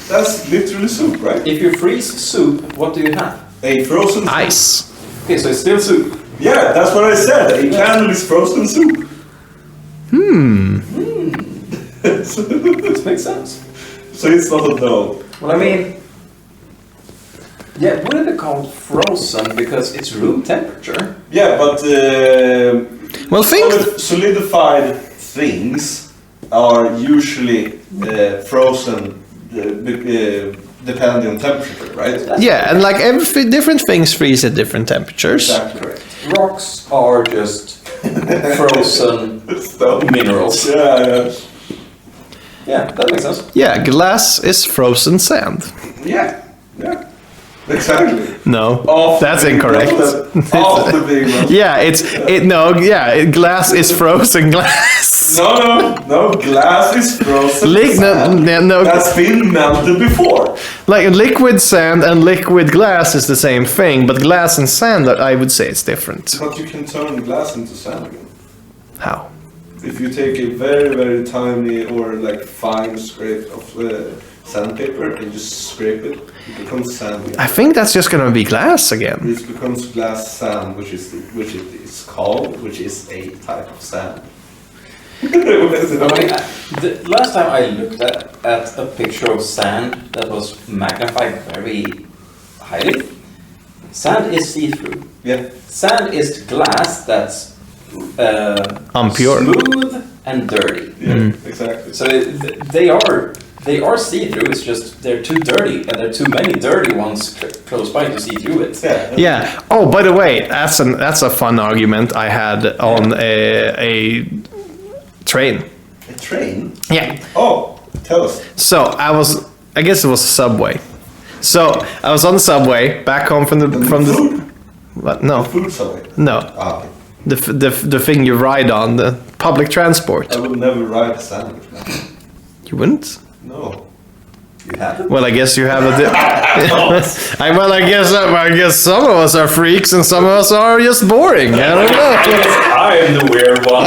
That's literally soup, right? If you freeze soup, what do you have? A frozen soup. Ice. Okay, so it's still soup. Yeah, that's what I said. A candle is frozen soup. is. This makes sense. So it's not a dough. Well, I mean, yeah, wouldn't it be called frozen because it's room temperature? Yeah, but Well, solidified things are usually frozen depending on temperature, right? yeah, and like different things freeze at different temperatures. Exactly. Correct. Rocks are just frozen minerals. Yeah. Yeah, that makes sense. Yeah, glass is frozen sand. Yeah. Exactly. No, After that's being incorrect. melted. After being melted. Yeah, glass is frozen glass. No, glass is frozen sand. No, That's been melted before. like liquid sand and liquid glass is the same thing, but glass and sand, I would say it's different. But you can turn glass into sand again. How? If you take a very, very tiny or like fine scrape of sandpaper and just scrape it, it becomes sand again. I think that's just gonna be glass again. This becomes glass sand, which it is called, which is a type of sand. I mean, the last time I looked at a picture of sand that was magnified very highly, sand is see-through. Yeah. Sand is glass that's Impure. smooth and dirty. Yeah, exactly. So they are see-through. It's just they're too dirty, and there are too many dirty ones close by to see through it. Yeah. Yeah. Oh, by the way, that's a fun argument I had on a train. A train? Yeah. Oh, tell us. So I guess it was a subway. So I was on the subway back home from the Food? what? No, Food subway. no. Ah, okay. The thing you ride on, the public transport. I would never ride a sandwich, man. You wouldn't? No. You haven't? Well, I guess you have a. I guess some of us are freaks and some of us are just boring. I don't know. I am the weird one.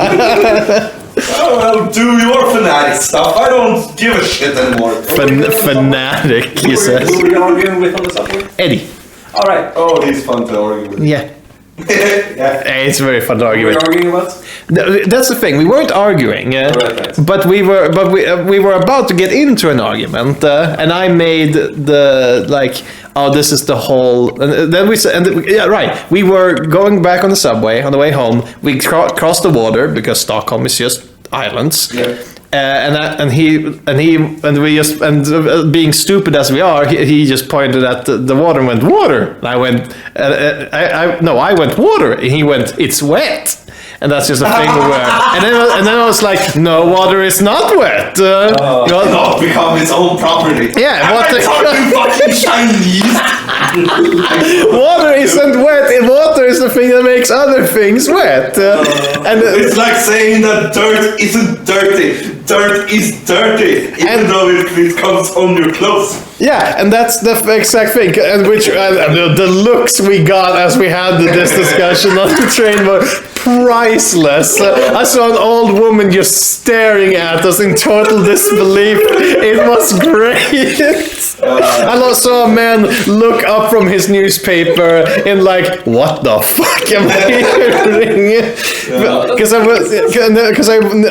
Oh, well, do your fanatic stuff. I don't give a shit anymore. Fanatic, he says. Who were you arguing with on the subway? Eddie. All right. Oh, he's fun to argue with. Yeah. Yeah. It's very fun to What argue were you with. arguing about? That's the thing. We weren't arguing, Right. but we were about to get into an argument, and I made the like, oh, this is the whole. And then we said, yeah, right. We were going back on the subway on the way home. We crossed the water because Stockholm is just islands. Yeah. And being stupid as we are, he just pointed at the water and went water. And I went, I went water. And he went, it's wet. And that's just a thing where. And then I was like, no, water is not wet. Not become its own property. Yeah, Am what I talking fucking Chinese? water isn't wet. Water is the thing that makes other things wet. It's like saying that dirt isn't dirty. Dirt is dirty, even though it comes on your clothes. Yeah, and that's the exact thing. And which the looks we got as we had this discussion on the train were priceless. I saw an old woman just staring at us in total disbelief. It was great. I saw a man look up from his newspaper and like, what the fuck am I hearing?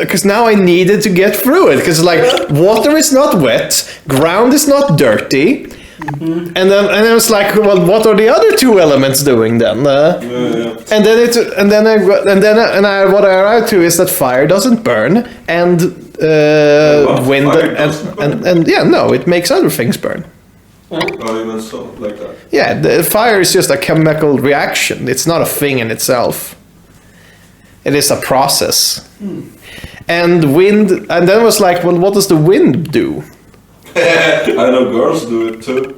Because now I needed to get through it. Because like, water is not wet, ground is not dirty. Mm-hmm. And then it was like, well, what are the other two elements doing then? And then what I arrived to is that fire doesn't burn, and wind and yeah, no, it makes other things burn. Oh, you meant so, like that. Yeah, the fire is just a chemical reaction. It's not a thing in itself. It is a process. And wind, and then it was like, well, what does the wind do? I know girls do it too.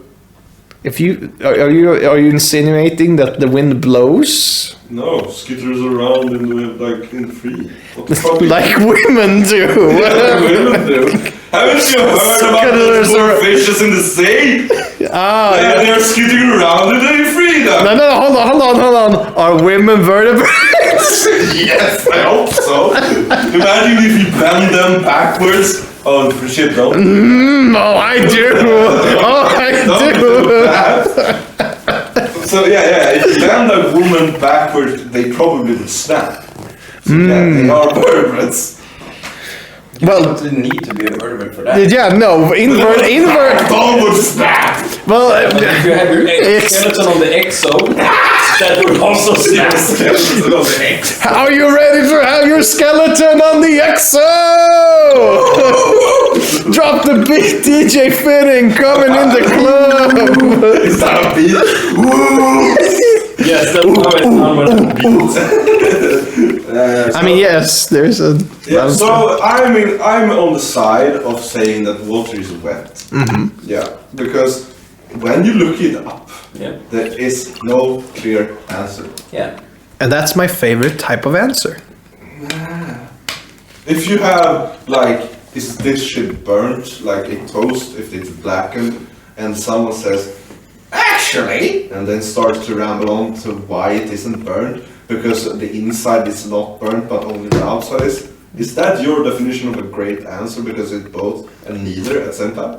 If you are you insinuating that the wind blows? No, skitters around in the like in free. What the fuck? Like women do. Women do. Haven't you heard about those poor fishes in the sea? Yeah. They're skittering around and they're free now. No, hold on. Are women vertebrates? Yes, I hope so. Imagine if you bend them backwards. Oh, shit, no. Oh, I do. Don't do that. So yeah, if you bend a woman backwards, they probably would snap. So yeah, they are vertebrates. Well, don't need to be a vertebrate for that. yeah, no, invert. Bone would snap! Well, But if you have your It's- skeleton on the exo, that would also snap. Skeleton on the X. are you ready to have your skeleton on the EXO? Drop the beat, DJ Fitting, coming in the club. Is that a beat? Woo! Yes, that's how it sounds when it beats. I mean, yes, there's a. Yeah, so I'm on the side of saying that water is wet. Mm-hmm. Yeah, because when you look it up, Yeah. there is no clear answer. Yeah. And that's my favorite type of answer. If you have like, is this shit burnt like a toast if it's blackened, and someone says, actually, and then starts to ramble on to why it isn't burnt, because the inside is not burnt but only the outside is that your definition of a great answer because it's both and neither at the same time?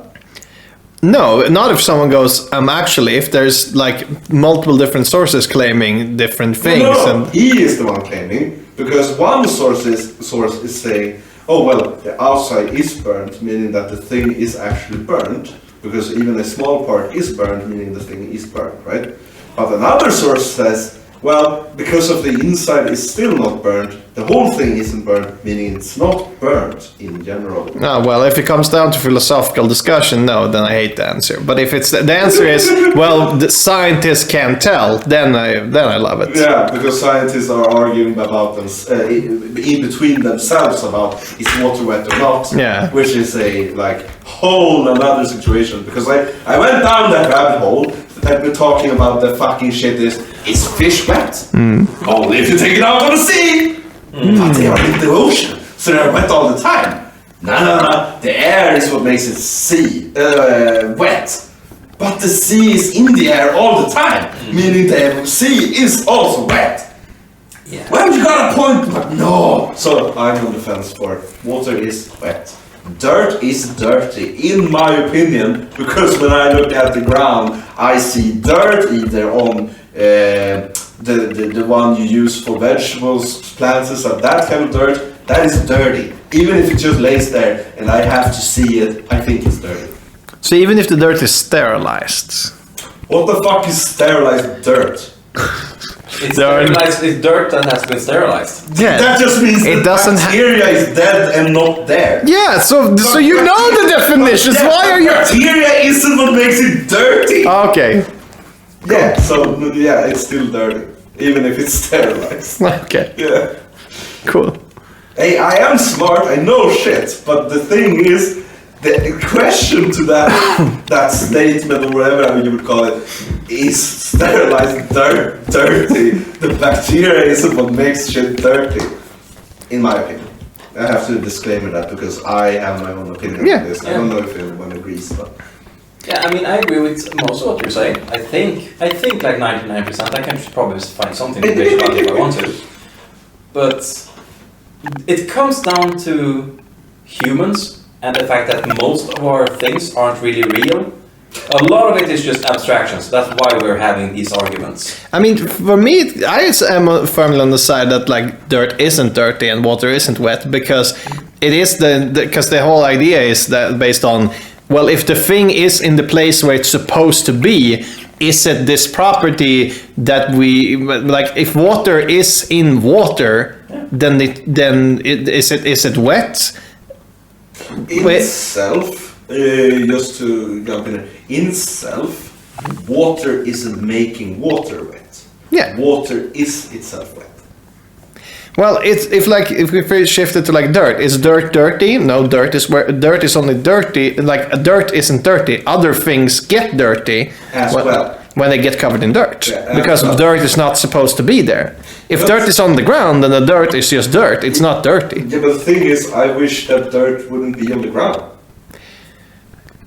No, not if someone goes, actually, if there's like multiple different sources claiming different things. No, And he is the one claiming, because one source is saying, oh well, the outside is burnt, meaning that the thing is actually burnt, because even a small part is burnt, meaning the thing is burnt, right? But another source says, well, because of the inside is still not burnt, the whole thing isn't burnt, meaning it's not burnt in general. well, if it comes down to philosophical discussion, no, then I hate the answer. But if it's the answer is, well, the scientists can't tell, then I love it. Yeah, because scientists are arguing about them in between themselves about is water wet or not. Yeah. Which is a like whole another situation. Because I went down that rabbit hole and we're talking about the fucking shit is fish wet? Only if you take it out of the sea. But they are in the ocean, so they're wet all the time. No. The air is what makes it wet. But the sea is in the air all the time, meaning the sea is also wet. Yeah. Well, you got a point, but no. So I'm on the fence for it. Water is wet. Dirt is dirty, in my opinion, because when I look at the ground, I see dirt either on the one you use for vegetables, plants, and that kind of dirt. That is dirty. Even if it just lays there and I have to see it, I think it's dirty. So even if the dirt is sterilized. What the fuck is sterilized dirt? It's sterilized. It's dirt that has been sterilized. Yeah. That just means It the doesn't ha- bacteria is dead and not there. Yeah, so you know the definitions. Yeah, Why are you? Bacteria isn't what makes it dirty. Okay. Yeah, so yeah, it's still dirty, even if it's sterilized. Okay. Yeah. Cool. Hey, I am smart, I know shit, but the thing is, the question to that statement or whatever you would call it is sterilized dirty. The bacteria isn't what makes shit dirty, in my opinion. I have to disclaimer that because I have my own opinion Yeah. on this. I don't know if everyone agrees, but Yeah, I mean, I agree with most of what you're saying. I think like 99%. I can probably find something to bitch about if I want to. But it comes down to humans and the fact that most of our things aren't really real. A lot of it is just abstractions. That's why we're having these arguments. I mean, for me, I am firmly on the side that like dirt isn't dirty and water isn't wet because it is because the whole idea is that based on, well, if the thing is in the place where it's supposed to be, is it this property that we like? If water is in water, then is it wet? in itself, just to jump in, in itself, water isn't making water wet. Yeah. Water is itself wet. Well, if we shift it to like dirt, is dirt dirty? No, dirt is only dirty. Like dirt isn't dirty. Other things get dirty when they get covered in dirt, because dirt is not supposed to be there. If dirt is on the ground, then the dirt is just dirt. It's not dirty. Yeah, but the thing is, I wish that dirt wouldn't be on the ground.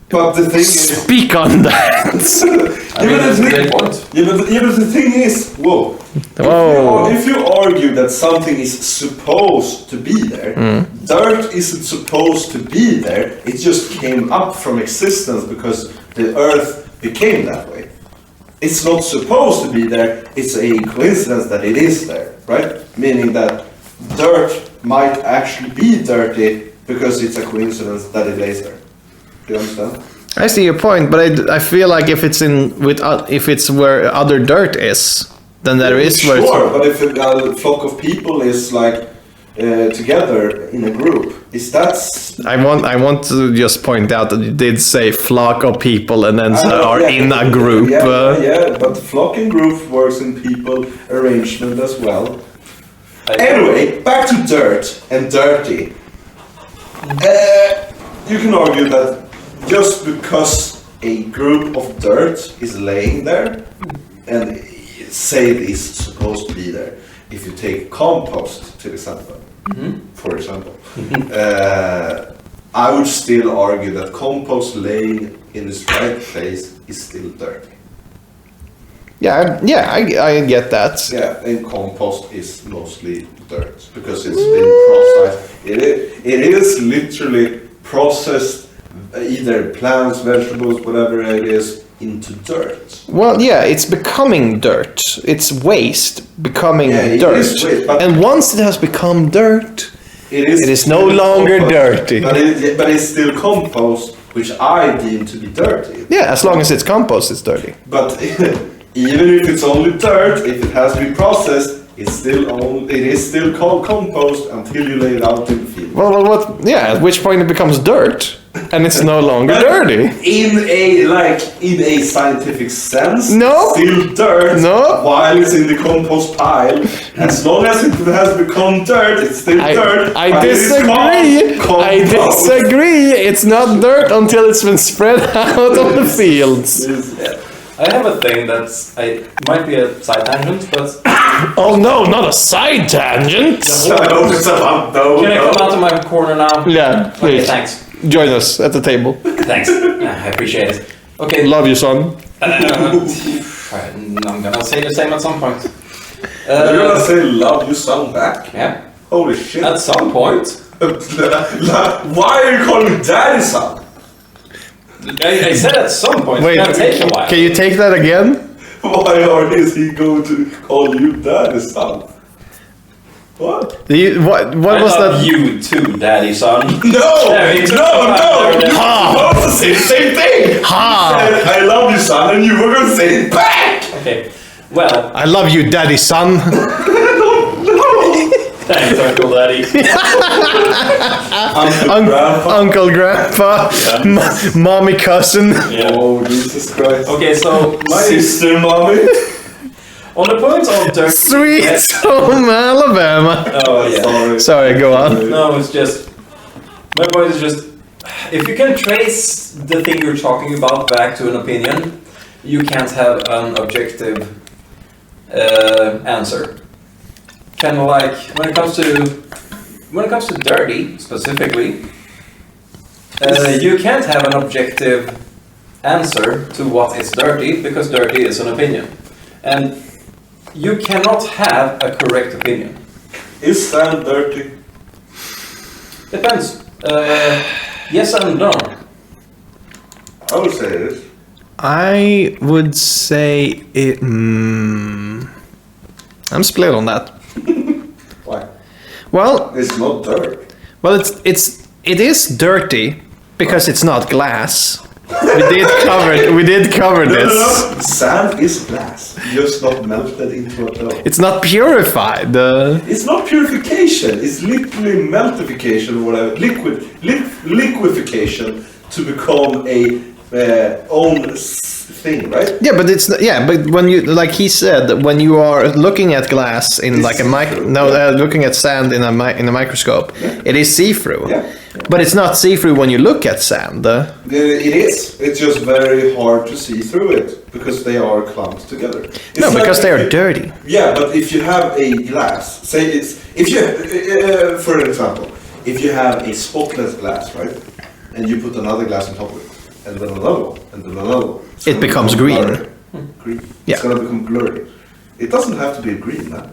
But the thing is, Speak on that. That's a great point. yeah, but the thing is, whoa. Whoa. If you argue that something is supposed to be there, dirt isn't supposed to be there. It just came up from existence because the earth became that way. It's not supposed to be there. It's a coincidence that it is there, right? Meaning that dirt might actually be dirty because it's a coincidence that it lays there. Do you understand? I see your point, but I feel like if it's if it's where other dirt is, then there is where. Sure, but if a flock of people is like together in a group, is that? I want to just point out that you did say flock of people and then are in a group. Yeah, but the flock and group works in people arrangement as well. Anyway, back to dirt and dirty. You can argue that just because a group of dirt is laying there, and say it is supposed to be there, if you take compost to example, for example, I would still argue that compost laying in its right place is still dirty. I get that. Yeah, and compost is mostly dirt because it's been processed. It is literally processed, either plants, vegetables, whatever it is, into dirt. Well, yeah, it's becoming dirt. It's waste becoming It dirt. is waste, but and once it has become dirt, it is no still longer compost. dirty. But it's still compost, which I deem to be dirty. Yeah, as long as it's compost, it's dirty. But even if it's only dirt, if it has to be processed, it is still called compost until you lay it out in the field. Well, at which point it becomes dirt, and it's no longer dirty. In a scientific sense, No. still dirt. No. While it's in the compost pile, as long as it has become dirt, it's still dirt. I but it is disagree. called I compost. disagree. It's not dirt until it's been spread out on the fields. I have a thing might be a side tangent, but Oh no, not a side tangent. I hope it's about no. can I come out of my corner now? Yeah, Okay, please. thanks. Join us at the table. Thanks. Yeah, I appreciate it. Okay. Love you, son. I'm gonna say the same at some point. You're gonna say love you son back? Yeah. Holy shit. At some point. Why are you calling me daddy son? I said at some point. Wait, It's gonna take a while. can you take that again? Why is he going to call you daddy son? What? What I was love that? you too, daddy son. No! There, he took the back there. You both say the same thing! Ha! You said, I love you son, and you were gonna say it back! Okay. Well, I love you, daddy, son. thanks, Uncle Daddy. Uncle, grandpa, mommy, cousin. Yeah. Oh, Jesus Christ. Okay, so My sister, mommy. on the point of dirt. Sweet home Alabama. Oh yeah. Sorry, go on. No, it's just my point is just if you can trace the thing you're talking about back to an opinion, you can't have an objective answer. Kind of like when it comes to dirty specifically, you can't have an objective answer to what is dirty because dirty is an opinion, and you cannot have a correct opinion. Is sand dirty? Depends. Yes and no. I would say it is. I would say it. I'm split on that. Why? Well, It's not dirt. well, it is dirty because it's not glass. We did cover this. No. Sand is glass, just not melted into a dough. It's not purified. It's not purification, it's literally meltification or whatever. Liquefaction to become a thing, right? Yeah, but it's but when you like he said when you are looking at glass in It's like a see-through, looking at sand in a microscope, it is see-through. Yeah. But it's not see-through when you look at sand. It is. It's just very hard to see through it because they are clumped together. It's No, like because they if are you- dirty. Yeah, but if you have a glass, say it's if you, for example, if you have a spotless glass, right, and you put another glass on top of it, and then another one, and then another one, it's It gonna becomes become green. blurry. Green. Yeah. It's gonna become blurry. It doesn't have to be green, man.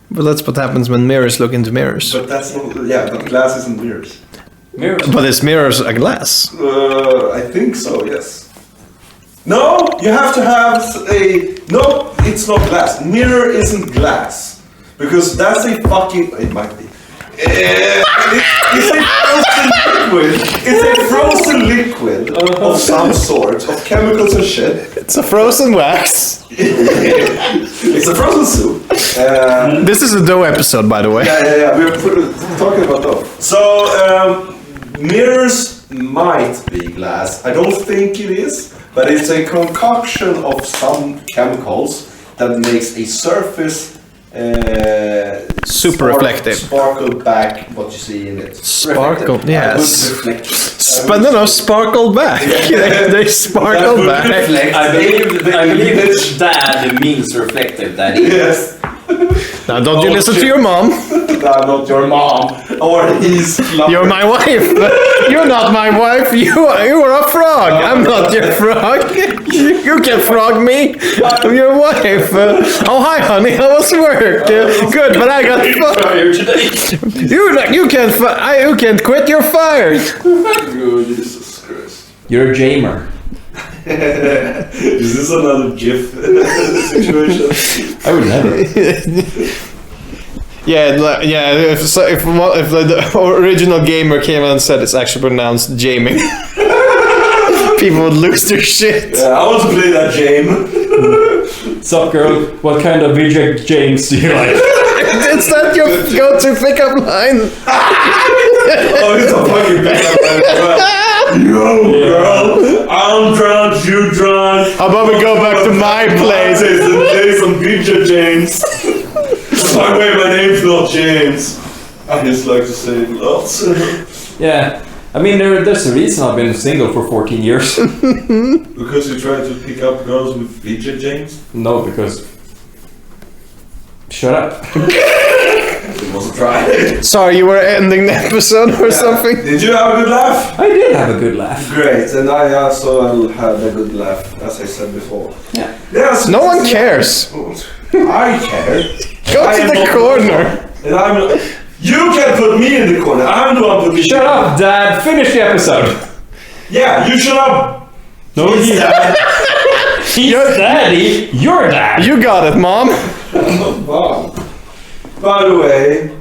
But that's what happens when mirrors look into mirrors. But that's not. Yeah, but glass isn't mirrors. Mirrors. But is mirrors a glass? I think so, yes. No, you have to have a... No, it's not glass. Mirror isn't glass. Because that's a fucking... It might be. It's a frozen liquid of some sort, of chemicals and shit. It's a frozen wax. It's a frozen soup. This is a dough episode, by the way. Yeah. We're talking about dough. So, mirrors might be glass. I don't think it is, but it's a concoction of some chemicals that makes a surface Super reflective. Sparkle back what you see in it. Sparkle, Reflective. yes. Reflective. Sparkle back. They sparkle back. I believe that dad means reflective daddy. Yes. Now, don't you listen to your mom. I'm not your mom. Or he's You're my wife. You're not my wife. You are a frog. I'm not your frog. You can frog me. I'm your wife. Oh, hi, honey. How was work? Good, but I got fired today. You can't quit. You're fired. Oh, Jesus Christ. You're a Jamer. Is this another GIF situation? I would never. Yeah. If the original gamer came out and said it's actually pronounced Jamie, people would lose their shit. Yeah, I want to play that game. Sup, girl? What kind of VJ James do you like? It's not your go-to pickup line. Oh, it's a fucking backup line as well. Yo, girl, I'm drunk, you drunk. How about we go back to my place? And play some VJ James. By the way, my name's not James. I just like to say lots. Yeah. I mean, there's a reason I've been single for 14 years. Because you try to pick up girls with VJ James? No, because... Shut up. It was a try. Sorry, you were ending the episode or something? Did you have a good laugh? I did have a good laugh. Great, and I also had a good laugh, as I said before. Yeah. Yes. No one cares. I care. Go to the corner. And you can put me in the corner. I'm the one putting. Shut up, Dad. Finish the episode. Yeah, you shut up. No, he's dad. He's daddy. You're dad. You got it, Mom. Wow. By the way,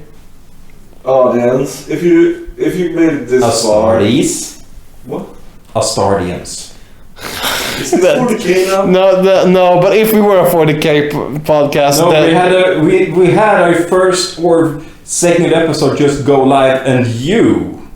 audience, if you made it this far, Astartes. what? Astardians. Is this 40K now? No, but if we were a 40K podcast, No, then we had our first or second episode just go live, and you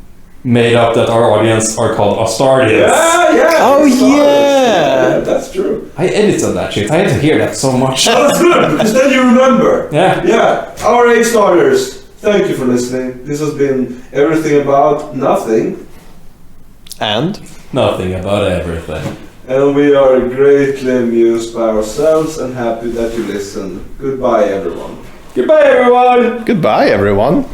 made up that our audience are called Astardians. Yeah. Oh, it's yeah. Yeah, that's true. I edited that shit. I had to hear that so much. That's good, because then you remember. Yeah. Yeah, our A starters, thank you for listening. This has been everything about nothing. and Nothing about everything. And we are greatly amused by ourselves and happy that you listened. Goodbye, everyone. Goodbye, everyone. goodbye, everyone.